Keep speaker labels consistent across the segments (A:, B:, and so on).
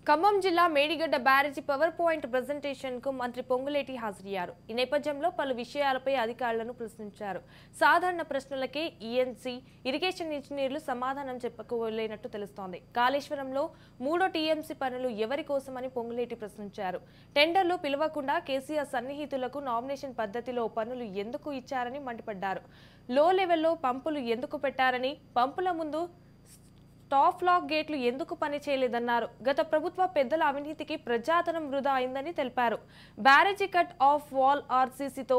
A: ఖమ్మం జిల్లా మేడిగడ్డ బ్యారేజీ power point presentation కు మంత్రి పొంగులేటి హాజరయ్యారు. ఈ నేపథ్యంలో పలు విషయాలపై అధికారులను ప్రశ్నించారు. సాధారణ ప్రశ్నలకే ఈఎన్సీ ఇరిగేషన్ ఇంజనీర్లు సమాధానం చెప్పకపోలేనట్టు తెలుస్తోంది. కాళేశ్వరంలో 3వ టీఎంసీ పనులు ఎవరి కోసమని పొంగులేటి ప్రశ్నించారు. టెండర్లు పిలవకుండా కేసీఆర్ సన్నిహితులకు నామినేషన్ పద్ధతిలో పనులు ఎందుకు ఇచ్చారని మండిపడ్డారు. లో లెవెల్లో పంపులు ఎందుకు పెట్టారని, పంపుల ముందు స్టాఫ్ లాక్ గేట్లు ఎందుకు పని చేయలేదన్నారు. గత ప్రభుత్వ పెద్దల అవినీతికి ప్రజాధనం వృధా అయిందని తెలిపారు. బ్యారేజీ కట్ ఆఫ్ వాల్ ఆర్సీసీతో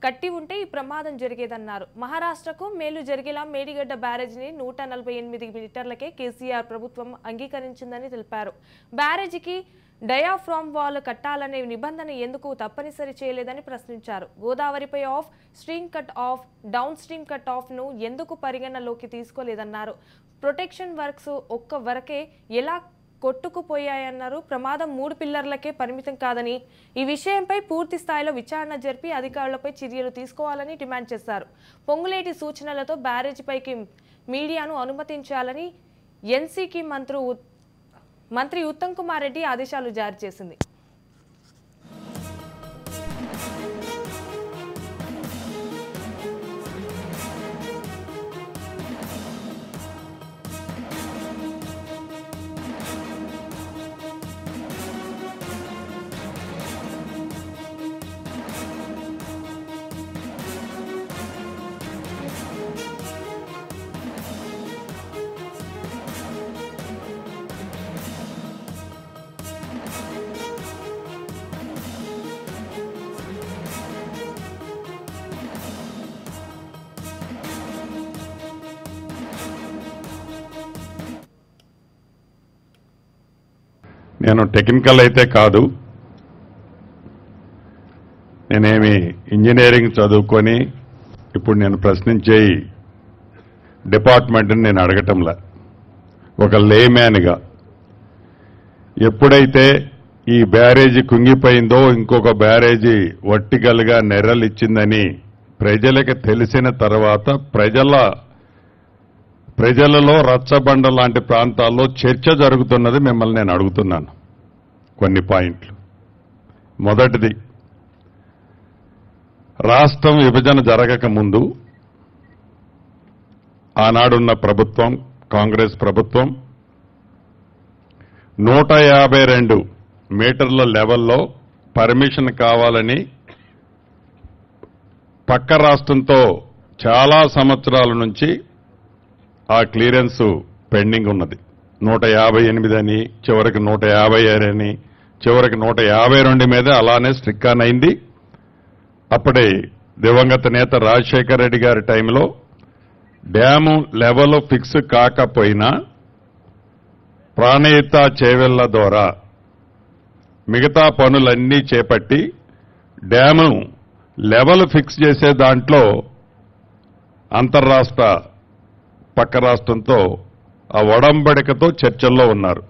A: కట్టి ఉంటే ఈ ప్రమాదం జరిగేదన్నారు. మహారాష్ట్రకు మేలు జరిగేలా మేడిగడ్డ బ్యారేజీని 148 మీటర్లకే కేసీఆర్ ప్రభుత్వం అంగీకరించిందని తెలిపారు. బ్యారేజీకి డయాఫ్రామ్ వాల్ కట్టాలనే నిబంధన ఎందుకు తప్పనిసరి చేయలేదని ప్రశ్నించారు. గోదావరిపై off stream cut off, down stream cut off ను ఎందుకు పరిగణలోకి తీసుకోలేదన్నారు. ప్రొటెక్షన్ వర్క్స్ ఒక్క వరకే ఎలా కొట్టుకుపోయాయన్నారు. ప్రమాదం 3 పిల్లర్లకే పరిమితం కాదని, ఈ విషయంపై పూర్తి స్థాయిలో విచారణ జరిపి అధికారులపై చర్యలు తీసుకోవాలని డిమాండ్ చేశారు. పొంగులేటి సూచనలతో బ్యారేజీపైకి మీడియాను అనుమతించాలని ఎన్సీకి మంత్రి ఉత్తమ్ కుమార్ రెడ్డి ఆదేశాలు జారీ చేసింది.
B: నేను టెక్నికల్ అయితే కాదు, నేనేమి ఇంజనీరింగ్ చదువుకొని ఇప్పుడు నేను ప్రశ్నించే డిపార్ట్మెంట్ని నేను అడగటంలా, ఒక లేమ్యాన్గా ఎప్పుడైతే ఈ బ్యారేజీ కుంగిపోయిందో, ఇంకొక బ్యారేజీ వర్టికల్గా నెర్రలిచ్చిందని ప్రజలకు తెలిసిన తర్వాత ప్రజలలో రచ్చబండ లాంటి ప్రాంతాల్లో చర్చ జరుగుతున్నది. మిమ్మల్ని నేను అడుగుతున్నాను కొన్ని పాయింట్లు. మొదటిది, రాష్ట్రం విభజన జరగక ముందు ఆనాడున్న ప్రభుత్వం, కాంగ్రెస్ ప్రభుత్వం 152 మీటర్ల లెవెల్లో పర్మిషన్ కావాలని పక్క రాష్ట్రంతో చాలా సంవత్సరాల నుంచి ఆ క్లియరెన్స్ పెండింగ్ ఉన్నది. 158 అని, చివరికి 156 అని, చివరికి 152 మీద అలానే స్ట్రిక్ ఆన్ అయింది. అప్పుడే దివంగత నేత రాజశేఖర రెడ్డి గారి టైంలో డ్యాము లెవెల్ ఫిక్స్ కాకపోయినా ప్రాణహిత చేవెళ్ల ద్వారా మిగతా పనులన్నీ చేపట్టి డ్యాము లెవెల్ ఫిక్స్ చేసే దాంట్లో అంతర్రాష్ట్ర పక్క రాష్ట్రంతో ఆ ఒడంబడికతో చర్చల్లో ఉన్నారు.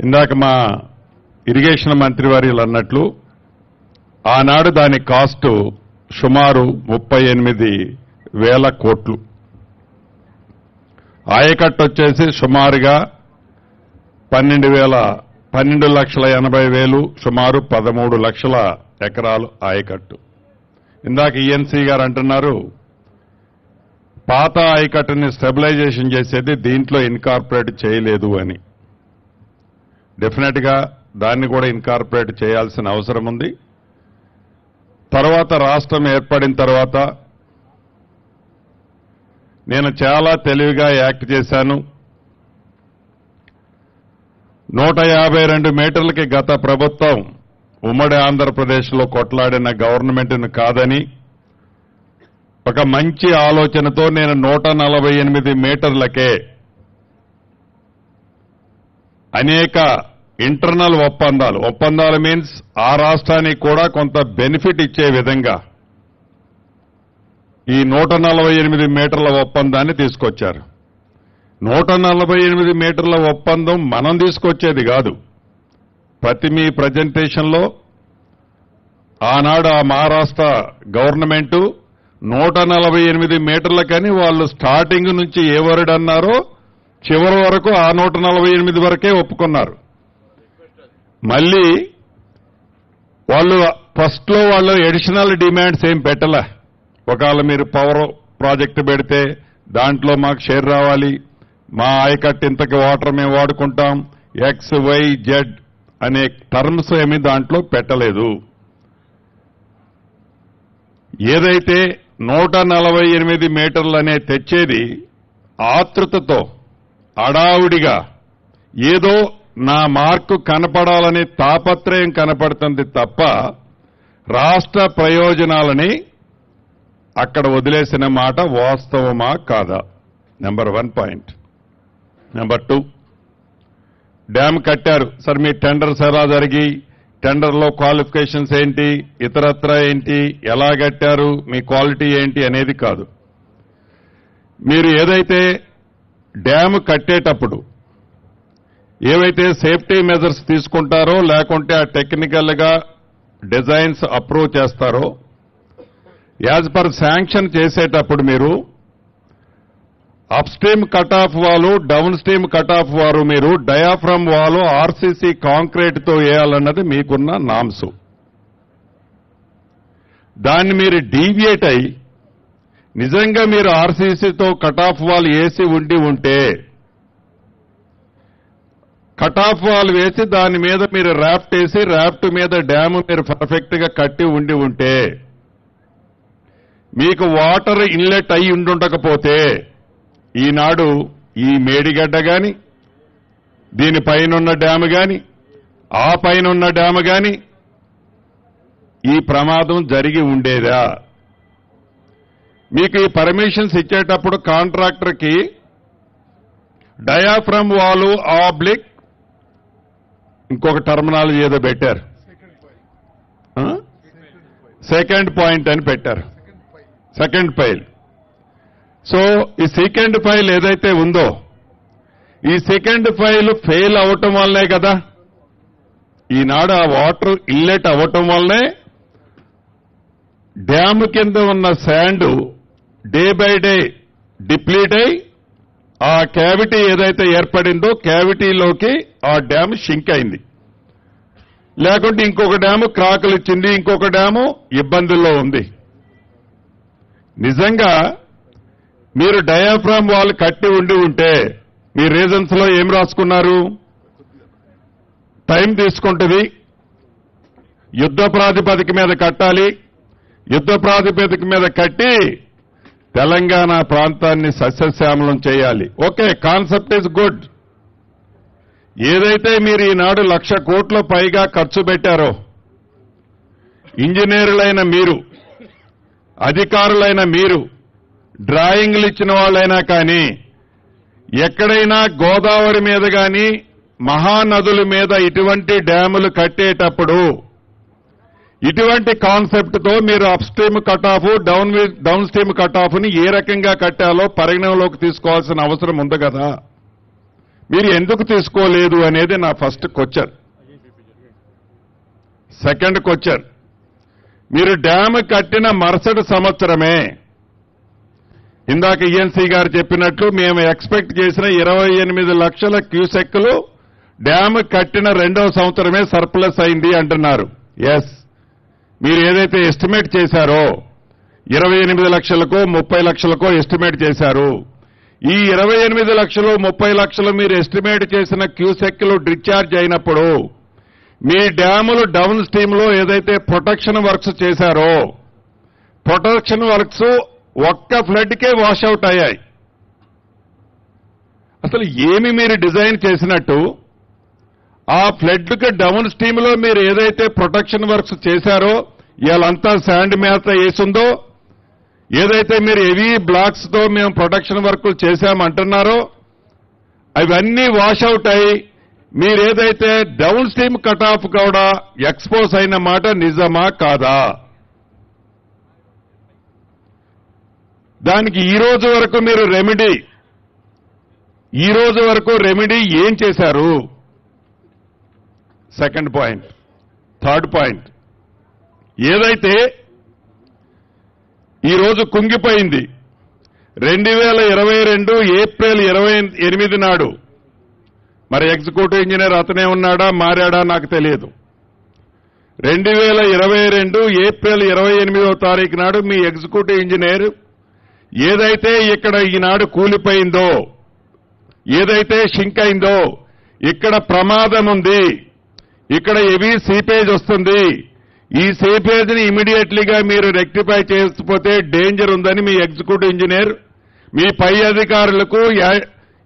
B: ఇందాక మా ఇరిగేషన్ మంత్రి వారు అన్నట్లు ఆనాడు దాని కాస్టు సుమారు 38,000 కోట్లు. ఆయకట్టు వచ్చేసి సుమారుగా 12,80,000, సుమారు 13 లక్షల ఎకరాలు ఆయకట్టు. ఇందాక ఈఎన్సీ గారు అంటున్నారు పాత ఆయకట్టుని స్టెబిలైజేషన్ చేసేది దీంట్లో ఇన్కార్పొరేట్ చేయలేదు అని. డెఫినెట్ గా దాన్ని కూడా ఇన్కార్పొరేట్ చేయాల్సిన అవసరం ఉంది. తర్వాత రాష్ట్రం ఏర్పడిన తర్వాత నేను చాలా తెలివిగా యాక్ట్ చేశాను. 152 మీటర్లకి గత ప్రభుత్వం ఉమ్మడి ఆంధ్రప్రదేశ్లో కొట్లాడిన గవర్నమెంట్ను కాదని ఒక మంచి ఆలోచనతో నేను 148 మీటర్లకే అనేక ఇంటర్నల్ ఒప్పందాలు మీన్స్ ఆ రాష్ట్రానికి కూడా కొంత బెనిఫిట్ ఇచ్చే విధంగా ఈ 148 మీటర్ల ఒప్పందాన్ని తీసుకొచ్చారు. 148 మీటర్ల ఒప్పందం మనం తీసుకొచ్చేది కాదు. ప్రతి మీ ప్రజెంటేషన్లో ఆనాడు ఆ మహారాష్ట్ర గవర్నమెంటు 148 మీటర్లకని వాళ్ళు స్టార్టింగ్ నుంచి ఏ వర్డ్ అన్నారో చివరి వరకు ఆ 148 వరకే ఒప్పుకున్నారు. మళ్ళీ వాళ్ళు ఫస్ట్లో వాళ్ళు అడిషనల్ డిమాండ్స్ ఏం పెట్టలే. ఒకవేళ మీరు పవర్ ప్రాజెక్టు పెడితే దాంట్లో మాకు షేర్ రావాలి, మా ఆయకట్టు ఇంతకి వాటర్ మేము వాడుకుంటాం, XYZ అనే టర్మ్స్ ఏమీ దాంట్లో పెట్టలేదు. ఏదైతే 148 మీటర్లనే తెచ్చేది ఆతృతతో అడావుడిగా ఏదో నా మార్కు కనపడాలని తాపత్రయం కనపడుతుంది తప్ప రాష్ట్ర ప్రయోజనాలని అక్కడ వదిలేసిన మాట వాస్తవమా కాదా? Number 1 point. నెంబర్ 2, డ్యామ్ కట్టారు సార్, మీ టెండర్స్ ఎలా జరిగి, టెండర్లో క్వాలిఫికేషన్స్ ఏంటి, ఇతరత్ర ఏంటి, ఎలా కట్టారు, మీ క్వాలిటీ ఏంటి అనేది కాదు. మీరు ఏదైతే డ్యామ్ కట్టేటప్పుడు ఏవైతే సేఫ్టీ మెజర్స్ తీసుకుంటారో లేకుంటే ఆ టెక్నికల్గా డిజైన్స్ అప్రూవ్ చేస్తారో యాజ్ పర్ శాంక్షన్ చేసేటప్పుడు మీరు అప్ స్ట్రీమ్ కట్ ఆఫ్ వాలు, డౌన్ స్ట్రీమ్ కట్ ఆఫ్ వారు మీరు డయాఫ్రమ్ వాలు ఆర్సీసీ కాంక్రీట్ తో వేయాలన్నది మీకున్న నామ్స్. దాన్ని మీరు డీవియేట్ అయి నిజంగా మీరు ఆర్సీసీతో కట్ ఆఫ్ వాల్ వేసి ఉంటే కట్ ఆఫ్ వాల్ వేసి దాని మీద మీరు ర్యాఫ్ట్ వేసి ర్యాఫ్ట్ మీద డ్యామ్ మీరు పర్ఫెక్ట్ గా కట్టి ఉంటే మీకు వాటర్ ఇన్లెట్ అయి ఉండకపోతే ఈనాడు ఈ మేడిగడ్డ గాని, దీనిపైనున్న డ్యామ్ గాని, ఆ పైనున్న డ్యామ్ గాని ఈ ప్రమాదం జరిగి ఉండేదా? మీకు ఈ పర్మిషన్స్ ఇచ్చేటప్పుడు కాంట్రాక్టర్కి డయాఫ్రమ్ వాలు ఆబ్లిక్ ఇంకొక టర్మినాలజీ ఏదో పెట్టారు, సెకండ్ పాయింట్ అని పెట్టారు, సెకండ్ పైల్. సో ఈ సెకండ్ ఫైల్ ఏదైతే ఉందో ఈ సెకండ్ ఫైల్ ఫెయిల్ అవటం వల్లనే కదా ఈనాడు ఆ వాటర్ ఇన్లెట్ అవ్వటం వల్లనే డ్యామ్ కింద ఉన్న sand day by day deplete అయి ఆ క్యావిటీ ఏదైతే ఏర్పడిందో క్యావిటీలోకి ఆ డ్యామ్ షింక్ అయింది. లేకుంటే ఇంకొక డ్యాము క్రాకులు ఇచ్చింది, ఇంకొక డ్యాము ఇబ్బందుల్లో ఉంది. నిజంగా మీరు డయాఫ్రామ్ వాల్ కట్టి ఉంటే మీ రీజన్స్ లో ఏం రాసుకున్నారు? టైం తీసుకుంటుంది, యుద్ధ ప్రాతిపదిక మీద కట్టాలి, యుద్ధ ప్రాతిపదిక మీద కట్టి తెలంగాణ ప్రాంతాన్ని సస్యశ్యామలం చేయాలి. Okay, concept is good. ఏదైతే మీరు ఈనాడు 1,00,000 కోట్ల పైగా ఖర్చు పెట్టారో ఇంజనీరులైన మీరు, అధికారులైన మీరు, డ్రాయింగ్లు ఇచ్చిన వాళ్ళైనా కానీ ఎక్కడైనా గోదావరి మీద కానీ మహానదుల మీద ఇటువంటి డ్యాములు కట్టేటప్పుడు ఇటువంటి కాన్సెప్ట్ తో మీరు up stream cut off, down stream cut of ని ఏ రకంగా కట్టాలో పరిగణనలోకి తీసుకోవాల్సిన అవసరం ఉంది కదా. మీరు ఎందుకు తీసుకోలేదు అనేది నా ఫస్ట్ క్వశ్చన్. సెకండ్ క్వశ్చన్, మీరు డ్యామ్ కట్టిన మరుసటి సంవత్సరమే ఇందాక ఈఎన్సీ గారు చెప్పినట్లు మేము ఎక్స్పెక్ట్ చేసిన 28 లక్షల క్యూసెక్లు డ్యామ్ కట్టిన 2వ సంవత్సరమే సర్ప్లస్ అయింది అంటున్నారు. ఎస్, మీరు ఏదైతే ఎస్టిమేట్ చేశారో 28 లక్షలకో 30 లక్షలకో ఎస్టిమేట్ చేశారు. ఈ 28 లక్షలు 30 లక్షలు మీరు ఎస్టిమేట్ చేసిన క్యూసెక్లు డిశ్చార్జ్ అయినప్పుడు మీ డ్యాములు డౌన్ స్ట్రీమ్ లో ఏదైతే ప్రొటెక్షన్ వర్క్స్ చేశారో ప్రొటెక్షన్ వర్క్స్ ఒక్క ఫ్లడ్కే వాషౌట్ అయ్యాయి. అసలు ఏమి మీరు డిజైన్ చేసినట్టు ఆ ఫ్లడ్కి డౌన్ స్ట్రీమ్ లో మీరు ఏదైతే ప్రొటెక్షన్ వర్క్స్ చేశారో ఇవాళంతా శాండ్ మేత వేసిందో, ఏదైతే మీరు హెవీ బ్లాక్స్ తో మేము ప్రొటెక్షన్ వర్కులు చేశామంటున్నారో అవన్నీ వాషౌట్ అయి మీరేదైతే డౌన్ స్ట్రీమ్ కట్ ఆఫ్ కూడా ఎక్స్పోజ్ అయిన మాట నిజమా కాదా? దానికి ఈ రోజు వరకు మీరు రెమెడీ ఏం చేశారు? Second point. థర్డ్ పాయింట్, ఏదైతే ఈరోజు కుంగిపోయింది 2022 ఏప్రిల్ 28 నాడు, మరి ఎగ్జిక్యూటివ్ ఇంజనీర్ అతనే ఉన్నాడా మారాడా నాకు తెలియదు. 2022 ఏప్రిల్ 28వ తారీఖు నాడు మీ ఎగ్జిక్యూటివ్ ఇంజనీర్ ఏదైతే ఇక్కడ ఈనాడు కూలిపోయిందో, ఏదైతే షింక్ అయిందో, ఇక్కడ ప్రమాదం ఉంది, ఇక్కడ హెవీ సీపేజ్ వస్తుంది, ఈ సీపేజ్ ని ఇమీడియట్లీగా మీరు రెక్టిఫై చేయకపోతే డేంజర్ ఉందని మీ ఎగ్జిక్యూటివ్ ఇంజనీర్ మీ పై అధికారులకు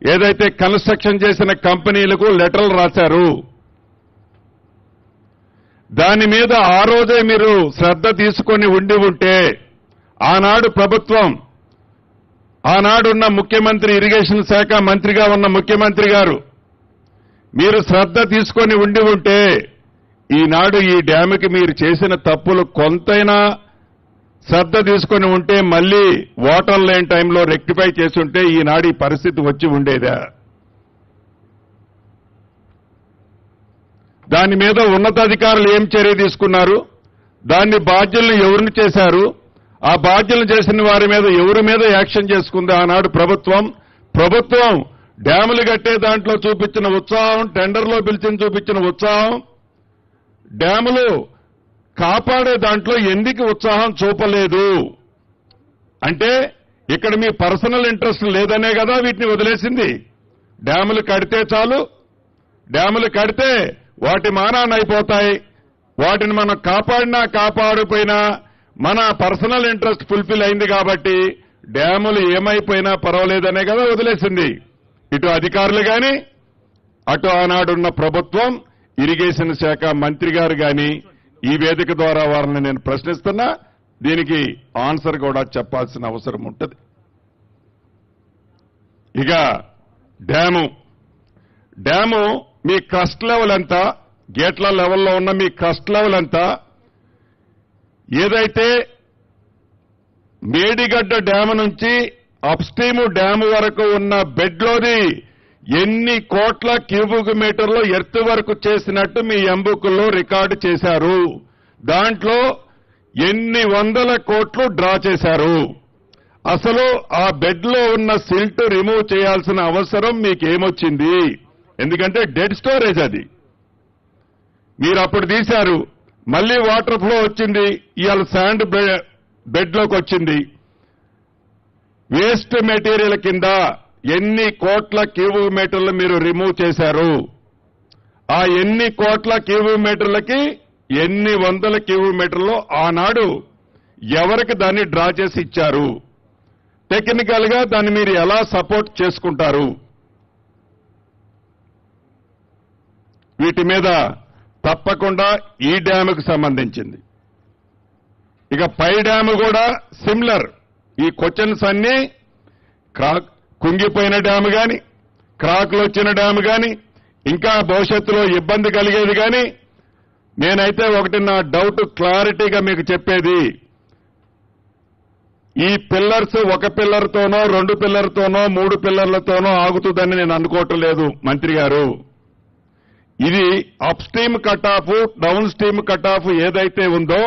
B: ఏదైతే కన్స్ట్రక్షన్ చేసిన కంపెనీలకు లెటర్లు రాశారు. దాని మీద ఆ రోజే మీరు శ్రద్ధ తీసుకొని ఉండి ఉంటే ఆనాడు ప్రభుత్వం, ఆనాడున్న ముఖ్యమంత్రి, ఇరిగేషన్ శాఖ మంత్రిగా ఉన్న ముఖ్యమంత్రి గారు మీరు శ్రద్ధ తీసుకొని ఉండి ఉంటే ఈనాడు ఈ డ్యాముకి మీరు చేసిన తప్పులు కొంతైనా శ్రద్ధ తీసుకొని ఉంటే మళ్లీ వాటర్ లేని టైంలో రెక్టిఫై చేసి ఉంటే ఈనాడు ఈ పరిస్థితి వచ్చి ఉండేదా? దాని మీద ఉన్నతాధికారులు ఏం చర్య తీసుకున్నారు? దాన్ని బాధ్యులను ఎవరిని చేశారు? ఆ బాధ్యులను చేసిన వారి మీద ఎవరి మీద యాక్షన్ చేసుకుంది ఆనాడు ప్రభుత్వం? ప్రభుత్వం డ్యాములు కట్టే దాంట్లో చూపించిన ఉత్సాహం, టెండర్లో పిలిచిన చూపించిన ఉత్సాహం, డ్యాములు కాపాడే దాంట్లో ఎందుకు ఉత్సాహం చూపలేదు అంటే ఇక్కడ మీ పర్సనల్ ఇంట్రెస్ట్ లేదనే కదా వీటిని వదిలేసింది. డ్యాములు కడితే చాలు, డ్యాములు కడితే వాటి మానాన్ని అయిపోతాయి, వాటిని మనం కాపాడినా కాపాడిపోయినా మన పర్సనల్ ఇంట్రెస్ట్ ఫుల్ఫిల్ అయింది కాబట్టి డ్యాములు ఏమైపోయినా పర్వాలేదనే కదా వదిలేసింది. ఇటు అధికారులు గాని, అటు ఆనాడున్న ప్రభుత్వం, ఇరిగేషన్ శాఖ మంత్రి గారు గాని ఈ వేదిక ద్వారా వారిని నేను ప్రశ్నిస్తున్నా. దీనికి ఆన్సర్ కూడా చెప్పాల్సిన అవసరం ఉంటుంది. ఇక డ్యాము మీ క్రస్ట్ లెవెల్ ఎంత, గేట్ల లెవెల్లో ఉన్న మీ క్రస్ట్ లెవెల్ ఎంత, ఏదైతే మేడిగడ్డ డ్యాము నుంచి అప్స్ట్రీమ్ డ్యాము వరకు ఉన్న బెడ్లోది ఎన్ని కోట్ల క్యూబిక్ మీటర్లు ఎర్త్ వరకు చేసినట్టు మీ ఎంబుకుల్లో రికార్డు చేశారు. దాంట్లో ఎన్ని వందల కోట్లు డ్రా చేశారు. అసలు ఆ బెడ్లో ఉన్న సిల్ట్ రిమూవ్ చేయాల్సిన అవసరం మీకేమొచ్చింది? ఎందుకంటే డెడ్ స్టోరేజ్ అది. మీరు అప్పుడు తీశారు, మళ్లీ వాటర్ ఫ్లో వచ్చింది, ఇవాళ శాండ్ బెడ్లోకి వచ్చింది. వేస్ట్ మెటీరియల్ కింద ఎన్ని కోట్ల క్యూబిక్ మీటర్లు మీరు రిమూవ్ చేశారు? ఆ ఎన్ని కోట్ల క్యూబిక్ మీటర్లకి ఎన్ని వందల క్యూబిక్ మీటర్లు ఆనాడు ఎవరికి దాన్ని డ్రా చేసి ఇచ్చారు? టెక్నికల్ గా దాన్ని మీరు ఎలా సపోర్ట్ చేసుకుంటారు? వీటి మీద తప్పకుండా ఈ డ్యాముకు సంబంధించింది. ఇక పై డ్యాము కూడా సిమిలర్. ఈ క్వశ్చన్స్ అన్ని కుంగిపోయిన డ్యాము గాని, క్రాకులు వచ్చిన డ్యాము గాని, ఇంకా భవిష్యత్తులో ఇబ్బంది కలిగేది గాని, నేనైతే ఒకటి నా డౌట్ క్లారిటీగా మీకు చెప్పేది, ఈ పిల్లర్స్ ఒక పిల్లర్తోనో, 2 పిల్లర్తోనో, 3 పిల్లర్లతోనో ఆగుతుందని నేను అనుకోవటం లేదు మంత్రి గారు. ఇది up stream cut off, down stream cut of ఏదైతే ఉందో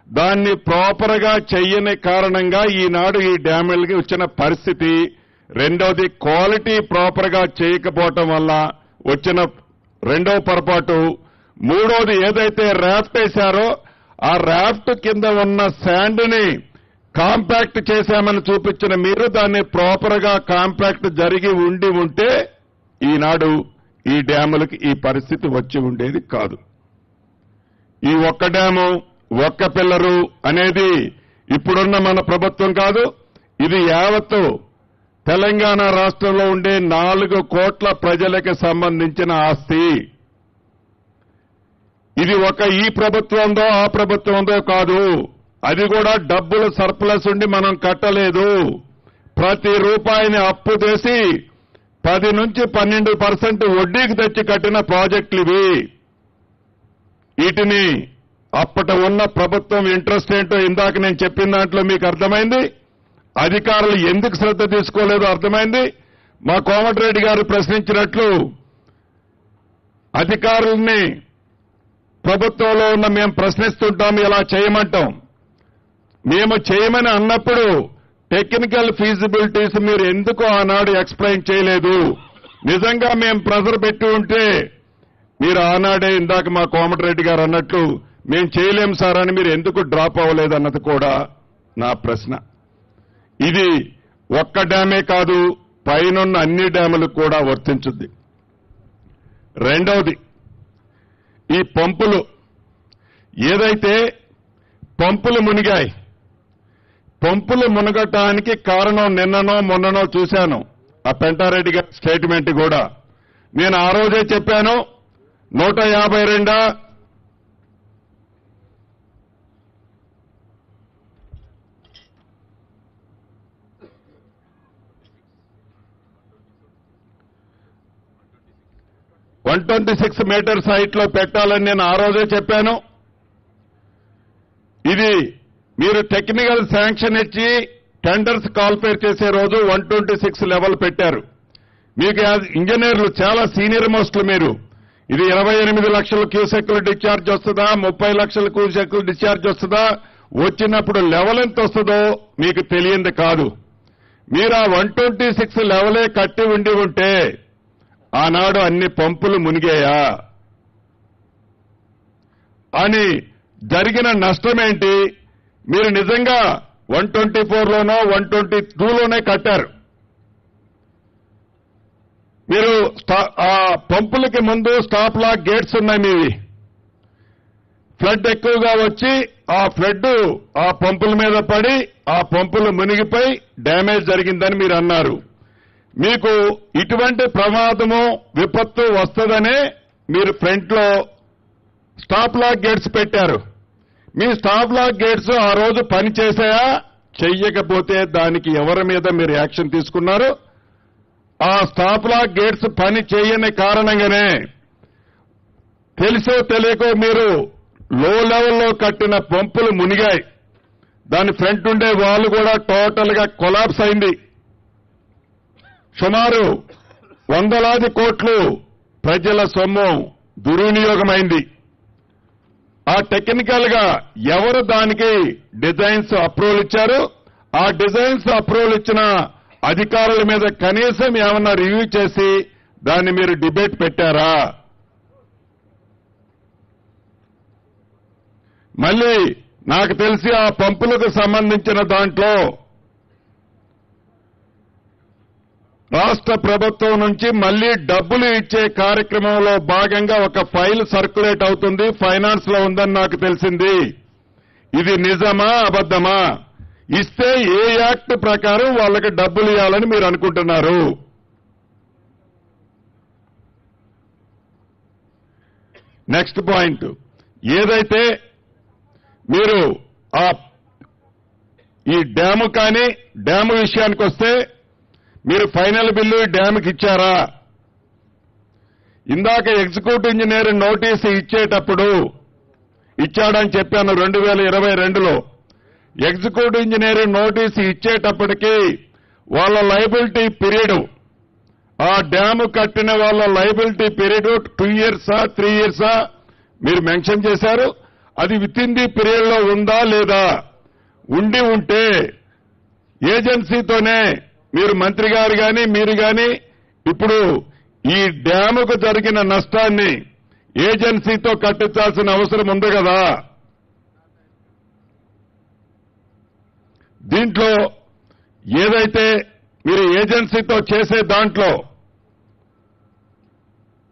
B: దాన్ని ప్రాపర్ గా చెయ్యని కారణంగా ఈనాడు ఈ డ్యాములకి వచ్చిన పరిస్థితి. రెండోది క్వాలిటీ ప్రాపర్ గా చేయకపోవటం వల్ల వచ్చిన రెండో పొరపాటు. మూడోది ఏదైతే రాఫ్ట్ వేశారో ఆ రాఫ్ట్ కింద ఉన్న శాండ్ ని కాంపాక్ట్ చేశామని చూపించిన మీరు దాన్ని ప్రాపర్ గా కాంపాక్ట్ జరిగి ఉంటే ఈనాడు ఈ డ్యాములకి ఈ పరిస్థితి వచ్చి ఉండేది కాదు. ఈ ఒక్క డ్యాము, ఒక్క పిల్లరు అనేది ఇప్పుడున్న మన ప్రభుత్వం కాదు. ఇది యావత్తు తెలంగాణ రాష్ట్రంలో ఉండే 4 కోట్ల ప్రజలకు సంబంధించిన ఆస్తి. ఇది ఒక ఈ ప్రభుత్వందో ఆ ప్రభుత్వందో కాదు. అది కూడా డబ్బులు సర్ప్లస్ ఉండి మనం కట్టలేదు. ప్రతి రూపాయిని అప్పు చేసి 10 నుంచి 12% వడ్డీకి తెచ్చి కట్టిన ప్రాజెక్టులు ఇవి. వీటిని అప్పటి ఉన్న ప్రభుత్వం ఇంట్రెస్ట్ ఏంటో ఇందాక నేను చెప్పిన దాంట్లో మీకు అర్థమైంది. అధికారులు ఎందుకు శ్రద్ధ తీసుకోలేదో అర్థమైంది. మా కోమటిరెడ్డి గారు ప్రశ్నించినట్లు అధికారుల్ని ప్రభుత్వంలో ఉన్న మేము ప్రశ్నిస్తుంటాం, ఇలా చేయమంటాం. మేము చేయమని అన్నప్పుడు టెక్నికల్ ఫీజిబిలిటీస్ మీరు ఎందుకు ఆనాడు ఎక్స్ప్లెయిన్ చేయలేదు? నిజంగా మేము ప్రెజర్ పెట్టి ఉంటే మీరు ఆనాడే ఇందాక మా కోమటిరెడ్డి గారు అన్నట్లు మేము చేయలేం సార్ అని మీరు ఎందుకు డ్రాప్ అవ్వలేదన్నది కూడా నా ప్రశ్న. ఇది ఒక్క డ్యామే కాదు, పైనున్న అన్ని డ్యాములకు కూడా వర్తించుద్ది. రెండవది, ఈ పంపులు ఏదైతే పంపులు మునిగాయి, పంపులు మునగటానికి కారణం నిన్ననో మొన్ననో చూశాను ఆ పెంటారెడ్డి గారి స్టేట్మెంట్ కూడా. నేను ఆ రోజే చెప్పాను 152 126 మీటర్స్ హైట్ లో పెట్టాలని నేను ఆ రోజే చెప్పాను. ఇది మీరు టెక్నికల్ శాంక్షన్ ఇచ్చి టెండర్స్ కాల్ఫేర్ చేసే రోజు 126 లెవెల్ పెట్టారు. మీకు ఇంజనీర్లు చాలా సీనియర్ మోస్ట్లు మీరు. ఇది 28 లక్షల క్యూసెక్లు డిశ్చార్జ్ వస్తుందా, 30 లక్షల క్యూసెక్లు డిశ్చార్జ్ వస్తుందా, వచ్చినప్పుడు లెవెల్ ఎంత వస్తుందో మీకు తెలియంది కాదు. మీరు ఆ 126 లెవెలే కట్టి ఉంటే ఆనాడు అన్ని పంపులు మునిగాయా అని జరిగిన నష్టమేంటి? మీరు నిజంగా 124లోనో 122లోనే కట్టారు. మీరు ఆ పంపులకి ముందు స్టాప్ లాక్ గేట్స్ ఉన్నాయి మీవి. ఫ్లడ్ ఎక్కువగా వచ్చి ఆ ఫ్లడ్ ఆ పంపుల మీద పడి ఆ పంపులు మునిగిపోయి డ్యామేజ్ జరిగిందని మీరు అన్నారు. మీకు ఇటువంటి ప్రమాదము విపత్తు వస్తుందనే మీరు ఫ్రంట్ లో స్టాప్ లాక్ గేట్స్ పెట్టారు. మీ స్టాప్ లాక్ గేట్స్ ఆ రోజు పని చేశాయా? చెయ్యకపోతే దానికి ఎవరి మీద మీరు యాక్షన్ తీసుకున్నారు? ఆ స్టాప్ లాక్ గేట్స్ పని చేయని కారణంగానే తెలుసో తెలియకో మీరు లో లెవెల్లో కట్టిన పంపులు మునిగాయి. దాని ఫ్రంట్ ఉండే వాల్ కూడా టోటల్ గా కొలాప్స్ అయింది. సుమారు వందలాది కోట్లు ప్రజల సొమ్ము దుర్వినియోగమైంది. ఆ టెక్నికల్ గా ఎవరు దానికి డిజైన్స్ అప్రూవల్ ఇచ్చారు? ఆ డిజైన్స్ అప్రూవల్ ఇచ్చిన అధికారుల మీద కనీసం ఏమన్నా రివ్యూ చేసి దాన్ని మీరు డిబేట్ పెట్టారా? మళ్ళీ నాకు తెలిసి ఆ పంపులకు సంబంధించిన దాంట్లో రాష్ట్ర ప్రభుత్వం నుంచి మళ్లీ డబ్బులు ఇచ్చే కార్యక్రమంలో భాగంగా ఒక ఫైల్ సర్క్యులేట్ అవుతుంది, ఫైనాన్స్ లో ఉందని నాకు తెలిసింది. ఇది నిజమా అబద్ధమా? ఇస్తే ఏ యాక్ట్ ప్రకారం వాళ్ళకి డబ్బులు ఇవ్వాలని మీరు అనుకుంటున్నారు? నెక్స్ట్ పాయింట్, ఏదైతే మీరు ఈ డ్యాము కానీ డ్యాము విషయానికి వస్తే మీరు ఫైనల్ బిల్లు డ్యాముకి ఇచ్చారా? ఇందాక ఎగ్జిక్యూటివ్ ఇంజనీర్ నోటీసు ఇచ్చేటప్పుడు ఇచ్చాడని చెప్పాను 2022లో. ఎగ్జిక్యూటివ్ ఇంజనీర్ నోటీసు ఇచ్చేటప్పటికి వాళ్ళ లయబిలిటీ పీరియడ్, ఆ డ్యాము కట్టిన వాళ్ళ లయబిలిటీ పీరియడ్ 2 ఇయర్సా 3 ఇయర్సా మీరు మెన్షన్ చేశారు. అది విత్ ఇన్ ది పీరియడ్ లో ఉందా లేదా? ఉంటే ఏజెన్సీతోనే మీరు మంత్రి గారు కానీ మీరు కానీ ఇప్పుడు ఈ డ్యాముకు జరిగిన నష్టాన్ని ఏజెన్సీతో కట్టించాల్సిన అవసరం ఉంది కదా. దీంట్లో ఏదైతే మీరు ఏజెన్సీతో చేసే దాంట్లో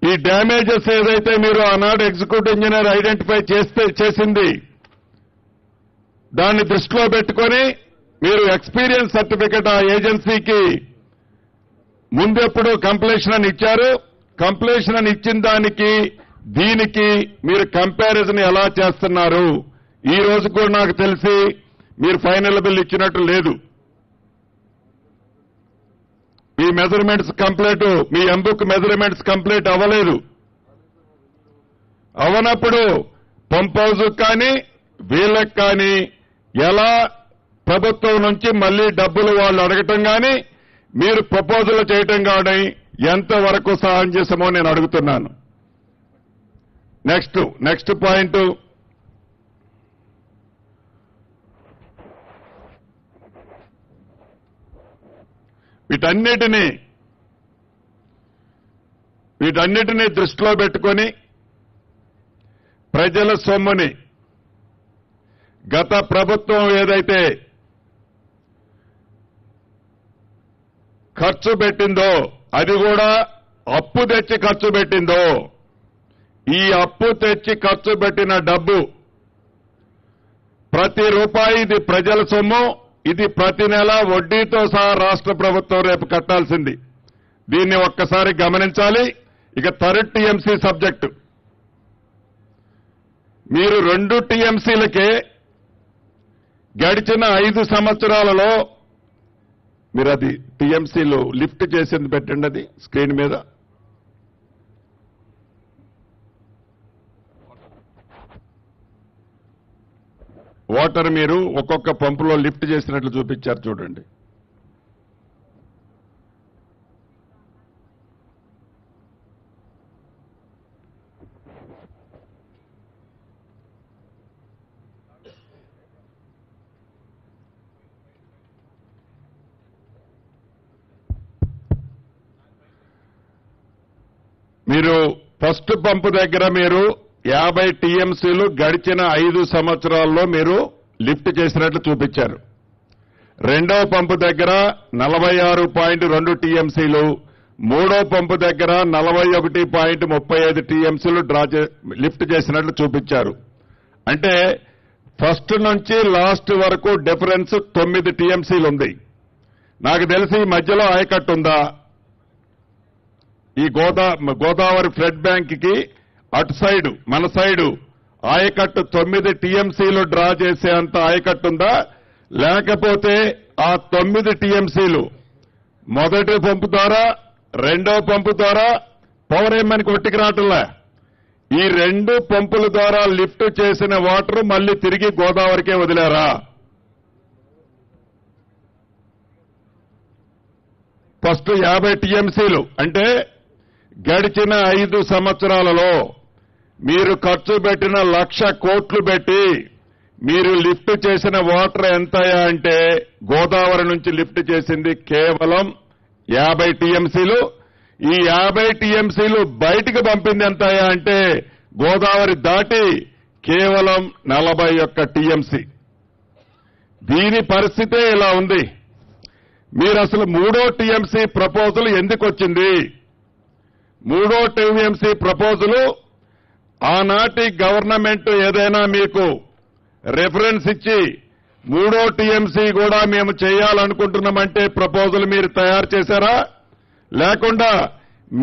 B: ఈ డ్యామేజెస్ ఏదైతే మీరు ఆనాడు ఎగ్జిక్యూటివ్ ఇంజనీర్ ఐడెంటిఫై చేసింది దాన్ని దృష్టిలో పెట్టుకొని మీరు ఎక్స్పీరియన్స్ సర్టిఫికెట్ ఆ ఏజెన్సీకి ముందెప్పుడు కంప్లీషన్ అని ఇచ్చారు. కంప్లీషన్ అని ఇచ్చిన దానికి దీనికి మీరు కంపారిజన్ ఎలా చేస్తున్నారు? ఈ రోజు కూడా నాకు తెలిసి మీరు ఫైనల్ బిల్ ఇచ్చినట్టు లేదు. మీ మెజర్మెంట్స్ కంప్లీట్, మీ ఎంబుక్ మెజర్మెంట్స్ కంప్లీట్ అవ్వలేదు. అవనప్పుడు పంప్ హౌస్ కానీ వీళ్ళకి కానీ ఎలా ప్రభుత్వం నుంచి మళ్లీ డబ్బులు వాళ్ళు అడగటం కానీ మీరు ప్రపోజల్ చేయటం కానీ ఎంతవరకు సమంజసమో నేను అడుగుతున్నాను. నెక్స్ట్ పాయింట్, వీటన్నిటినీ దృష్టిలో పెట్టుకొని ప్రజల సొమ్ముని గత ప్రభుత్వం ఏదైతే ఖర్చు పెట్టిందో అది కూడా అప్పు తెచ్చి ఖర్చు పెట్టిందో, ఈ అప్పు తెచ్చి ఖర్చు పెట్టిన డబ్బు ప్రతి రూపాయి ఇది ప్రజల సొమ్ము. ఇది ప్రతి నెల వడ్డీతో సహా రాష్ట్ర ప్రభుత్వం రేపు కట్టాల్సింది. దీన్ని ఒక్కసారి గమనించాలి. ఇక థర్డ్ టీఎంసీ సబ్జెక్టు, మీరు 2 టీఎంసీలకే గడిచిన 5 సంవత్సరాలలో మీరు అది టీఎంసీలు లిఫ్ట్ చేసింది పెట్టండి, అది స్క్రీన్ మీద. వాటర్ మీరు ఒక్కొక్క పంపులో లిఫ్ట్ చేసినట్లు చూపించారు చూడండి. మీరు ఫస్ట్ పంపు దగ్గర మీరు 50 టీఎంసీలు గడిచిన 5 సంవత్సరాల్లో మీరు లిఫ్ట్ చేసినట్లు చూపించారు. రెండవ పంపు దగ్గర 46.2 టీఎంసీలు, మూడో పంపు దగ్గర 41.35 టీఎంసీలు లిఫ్ట్ చేసినట్లు చూపించారు. అంటే ఫస్ట్ నుంచి లాస్ట్ వరకు డిఫరెన్స్ 9 టీఎంసీలు ఉంది. నాకు తెలిసి ఈ మధ్యలో ఆయకట్టు ఉందా? ఈ గోదావరి ఫ్లడ్ బ్యాంక్ కి అటు సైడు మన సైడు ఆయకట్టు 9 టీఎంసీలు డ్రా చేసే అంత ఆయకట్టు ఉందా? లేకపోతే ఆ 9 టీఎంసీలు మొదటి పంపు ద్వారా రెండో పంపు ద్వారా పవర్ ఏమని కొట్టికి రావట్లే. ఈ 2 పంపుల ద్వారా లిఫ్ట్ చేసిన వాటర్ మళ్లీ తిరిగి గోదావరికే వదిలారా? ఫస్ట్ 50 టీఎంసీలు అంటే గడిచిన 5 సంవత్సరాలలో మీరు ఖర్చు పెట్టిన 1,00,000 కోట్లు పెట్టి మీరు లిఫ్ట్ చేసిన వాటర్ ఎంతయా అంటే గోదావరి నుంచి లిఫ్ట్ చేసింది కేవలం 50 టీఎంసీలు. ఈ 50 టీఎంసీలు బయటికి పంపింది ఎంతయా అంటే గోదావరి దాటి కేవలం 41 టీఎంసీ. దీని పరిస్థితే ఇలా ఉంది. మీరు అసలు 3వ టీఎంసీ ప్రపోజల్ ఎందుకు వచ్చింది? 3వ టీఎంసీ ప్రపోజల్ ఆనాటి గవర్నమెంట్ ఏదైనా మీకు రెఫరెన్స్ ఇచ్చి 3వ టీఎంసీ కూడా మేము చేయాలనుకుంటున్నామంటే ప్రపోజల్ మీరు తయారు చేశారా? లేకుండా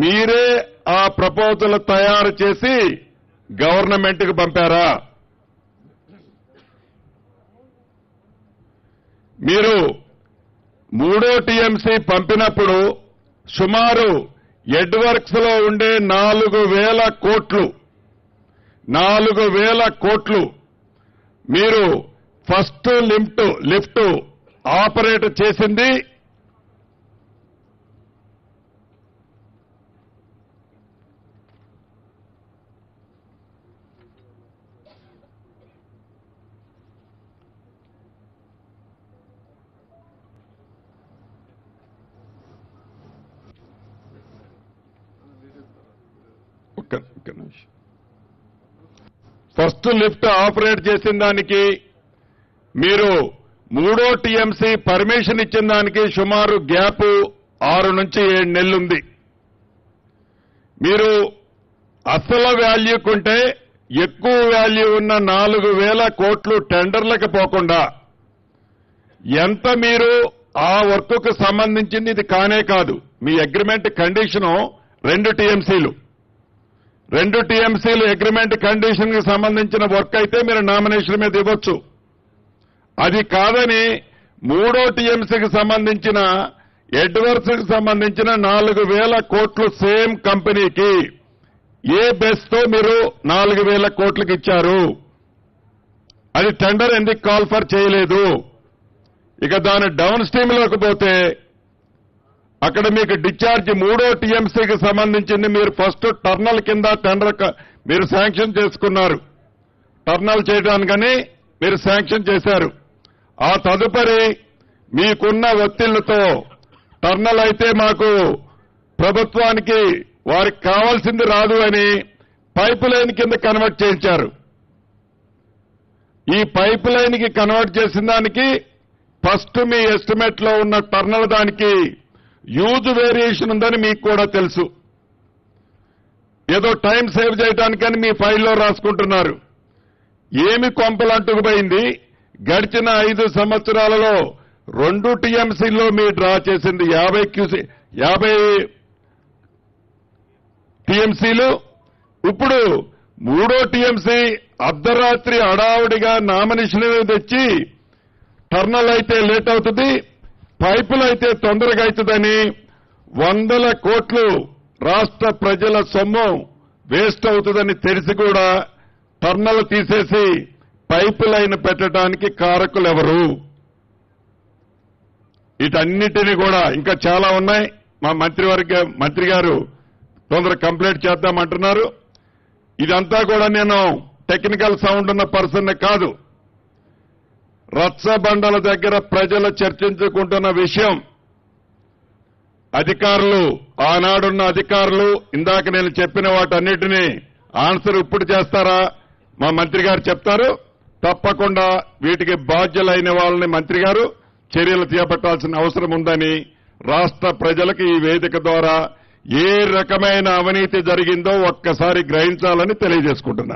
B: మీరే ఆ ప్రపోజల్ తయారు చేసి గవర్నమెంట్కి పంపారా? మీరు 3వ టీఎంసీ పంపినప్పుడు సుమారు ఎడ్వర్క్స్ లో ఉండే 4,000 కోట్లు మీరు ఫస్ట్ లిఫ్ట్ ఆపరేట్ చేసింది ఫస్ట్ లిఫ్ట్ ఆపరేట్ చేసిన దానికి మీరు 3వ టీఎంసీ పర్మిషన్ ఇచ్చిన దానికి సుమారు గ్యాప్ 6 నుంచి 7 నెలలుంది. మీరు అసలు వాల్యూ కొంటే ఎక్కువ వాల్యూ ఉన్న 4,000 కోట్లు టెండర్లకు పోకుండా ఎంత మీరు ఆ వర్క్కు సంబంధించింది ఇది కానే కాదు. మీ అగ్రిమెంట్ కండిషను 2 టీఎంసీలు. 2 టీఎంసీలు అగ్రిమెంట్ కండిషన్ కి సంబంధించిన వర్క్ అయితే మీరు నామినేషన్ మీద ఇవ్వచ్చు. అది కాదని 3వ టీఎంసీకి సంబంధించిన ఎడ్వర్క్స్ కి సంబంధించిన 4,000 కోట్లు సేమ్ కంపెనీకి ఏ బేస్ తో మీరు 4,000 కోట్లకి ఇచ్చారు? అది టెండర్ ఎందుకు కాల్ ఫర్ చేయలేదు? ఇక దాని డౌన్ స్ట్రీమ్ లోకి పోతే అక్కడ మీకు డిశ్చార్జ్ 3వ టీఎంసీకి సంబంధించింది మీరు ఫస్ట్ టర్నల్ కింద టెండర్ మీరు శాంక్షన్ చేసుకున్నారు. టర్నల్ చేయడానికని మీరు శాంక్షన్ చేశారు. ఆ తదుపరి మీకున్న ఒత్తిళ్లతో టర్నల్ అయితే మాకు ప్రభుత్వానికి వారికి కావాల్సింది రాదు అని పైప్ లైన్ కింద కన్వర్ట్ చేయించారు. ఈ పైప్ లైన్ కి కన్వర్ట్ చేసిన దానికి ఫస్ట్ మీ ఎస్టిమేట్ లో ఉన్న టర్నల్ దానికి యూజ్ వేరియేషన్ ఉందని మీకు కూడా తెలుసు. ఏదో టైం సేవ్ చేయడానికని మీ ఫైల్లో రాసుకుంటున్నారు. ఏమి కొంపలంటుకుపోయింది? గడిచిన 5 సంవత్సరాలలో 2 టీఎంసీల్లో మీరు డ్రా చేసింది 50 టీఎంసీలు. ఇప్పుడు 3వ టీఎంసీ అర్ధరాత్రి హడావుడిగా నామినేషన్ తెచ్చి టర్నల్ అయితే లేట్ అవుతుంది, పైపులు అయితే తొందరగా అవుతుందని 100 కోట్లు రాష్ట్ర ప్రజల సొమ్ము వేస్ట్ అవుతుందని తెలిసి కూడా టర్నల్ తీసేసి పైపు లైన్ పెట్టడానికి కారకులెవరు? వీటన్నిటినీ కూడా ఇంకా చాలా ఉన్నాయి. మా మంత్రి గారు తొందర కంప్లీట్ చేద్దామంటున్నారు. ఇదంతా కూడా నేను టెక్నికల్ సౌండ్ ఉన్న పర్సన్ కాదు. రచ్చబండల దగ్గర ప్రజలు చర్చించుకుంటున్న విషయం. అధికారులు, ఆనాడున్న అధికారులు ఇందాక నేను చెప్పిన వాటన్నిటినీ ఆన్సర్ ఇప్పుడు చేస్తారా? మా మంత్రి గారు చెప్తారు. తప్పకుండా వీటికి బాధ్యులైన వాళ్ళని మంత్రి గారు చర్యలు చేపట్టాల్సిన అవసరం ఉందని రాష్ట్ర ప్రజలకు ఈ వేదిక ద్వారా ఏ రకమైన అవినీతి జరిగిందో ఒక్కసారి గ్రహించాలని తెలియజేసుకుంటున్నాను.